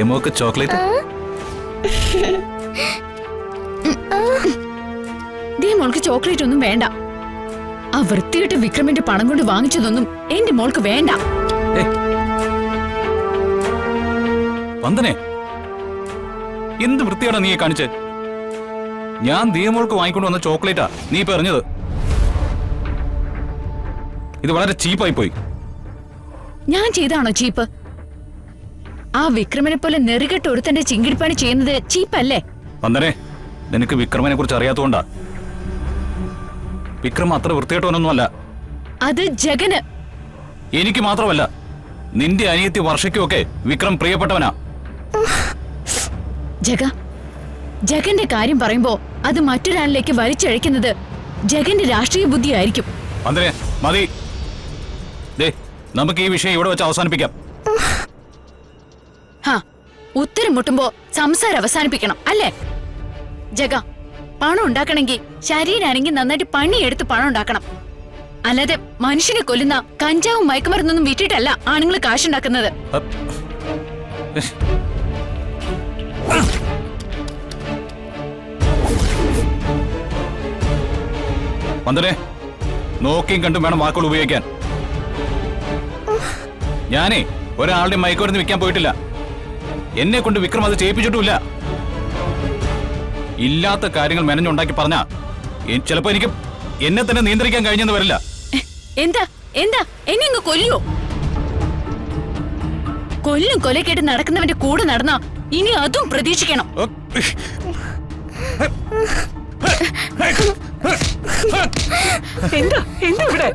ദിയമോക്ക് chocolate. ദിയമോൾക്ക് chocolate ഒന്നും വേണ്ട. ആ വൃത്തികെട്ട വിക്രമിന്റെ പണം കൊണ്ട് വാങ്ങിച്ചതൊന്നും എന്റെ മോൾക്ക് വേണ്ട. വന്ദനെ, എന്ത് വൃത്തിയാടാ നീ കാണിച്ചേ? ഞാൻ ദിയമോൾക്ക് വാങ്ങിക്കൊണ്ട് വന്ന ചോക്ലേറ്റാ നീ ഇപ്പൊ എറിഞ്ഞത്. ഇത് വളരെ ചീപ്പായി പോയി. ഞാൻ ചെയ്താണോ ചീപ്പ്? ആ വിക്രമനെ പോലെ നെറുകെട്ട് ഒരുത്തന്റെ ചിങ്കിടിപ്പണി ചെയ്യുന്നത് ചീപ്പല്ലേ? വന്ദനെ, നിനക്ക് വിക്രമനെ കുറിച്ച് അറിയാത്തോണ്ടാ. വിക്രം അത്ര വൃത്തികെട്ടവനൊന്നുമല്ല. അത് ജഗന്. എനിക്ക് മാത്രമല്ല, നിന്റെ അനിയത്തി വർഷയ്ക്കുമൊക്കെ വിക്രം പ്രിയപ്പെട്ടവനാ. ജഗന്റെ കാര്യം പറയുമ്പോ അത് മറ്റൊരാളിലേക്ക് വലിച്ചഴിക്കുന്നത് ജഗന്റെ രാഷ്ട്രീയ ബുദ്ധിയായിരിക്കും. വന്ദനെ, മതി. നമുക്ക് ഈ വിഷയം ഇവിടെ വെച്ച് അവസാനിപ്പിക്കാം. ഉത്തരം മുട്ടുമ്പോ സംസാരം അവസാനിപ്പിക്കണം അല്ലേ? ജഗ, പണം ഉണ്ടാക്കണമെങ്കിൽ ശരീരാണെങ്കിൽ നന്നായിട്ട് പണിയെടുത്ത് പണം ഉണ്ടാക്കണം. അല്ലാതെ മനുഷ്യനെ കൊല്ലുന്ന കഞ്ചാവും മയക്കുമരുന്നൊന്നും വിറ്റിട്ടല്ല ആണുങ്ങൾ കാശുണ്ടാക്കുന്നത്. വന്ദനെ, നോക്കിയും കണ്ടും വേണം വാക്കുകൾ ഉപയോഗിക്കാൻ. ഞാനേ ഒരാളുടെ മയക്കുമരുന്ന് വിൽക്കാൻ പോയിട്ടില്ല. എന്നെ കൊണ്ട് വിക്രം അത് ചെയ്യിപ്പിച്ചിട്ടുമില്ല. ഇല്ലാത്ത കാര്യങ്ങൾ മെനഞ്ഞുണ്ടാക്കി പറഞ്ഞാ ചിലപ്പോ എനിക്ക് എന്നെ തന്നെ നിയന്ത്രിക്കാൻ കഴിഞ്ഞെന്ന് വരില്ല. എന്താ എന്താ എന്നെ ഇങ്ങ് കൊല്ലോ? കൊല്ലും കൊലക്കേട്ട് നടക്കുന്നവന്റെ കൂടെ നടന്നാ ഇനി അതും പ്രതീക്ഷിക്കണം. എന്താ എന്താ ഇവിടെ?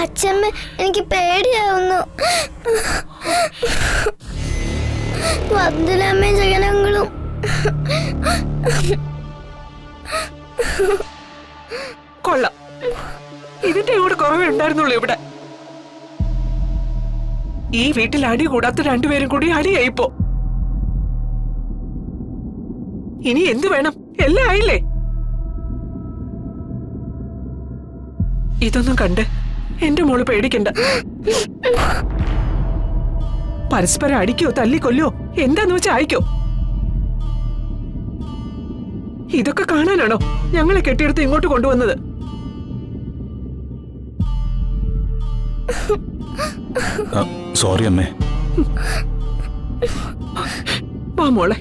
അച്ഛമ്മ, എനിക്ക് പേടിയാവുന്നു. വന്ദനമ്മയും ജഗനങ്ങളും കൊള്ളാം. ഇതിന്റെ കൂടെ കുറവേ ഉണ്ടായിരുന്നുള്ളൂ ഇവിടെ. ഈ വീട്ടിൽ അടി കൂടാത്ത രണ്ടുപേരും കൂടി അടിയായിപ്പോ. ഇനി എന്ത് വേണം? എല്ലാം ആയില്ലേ? ഇതൊന്നും കണ്ട് എന്റെ മോള് പേടിക്കണ്ട. പരസ്പരം അടിക്കോ തല്ലിക്കൊല്ലോ എന്താന്ന് വെച്ചാ അയക്കോ. ഇതൊക്കെ കാണാനാണോ ഞങ്ങളെ കെട്ടിയെടുത്ത് ഇങ്ങോട്ട് കൊണ്ടുവന്നത്? സോറി അമ്മേ. വാ മോളെ.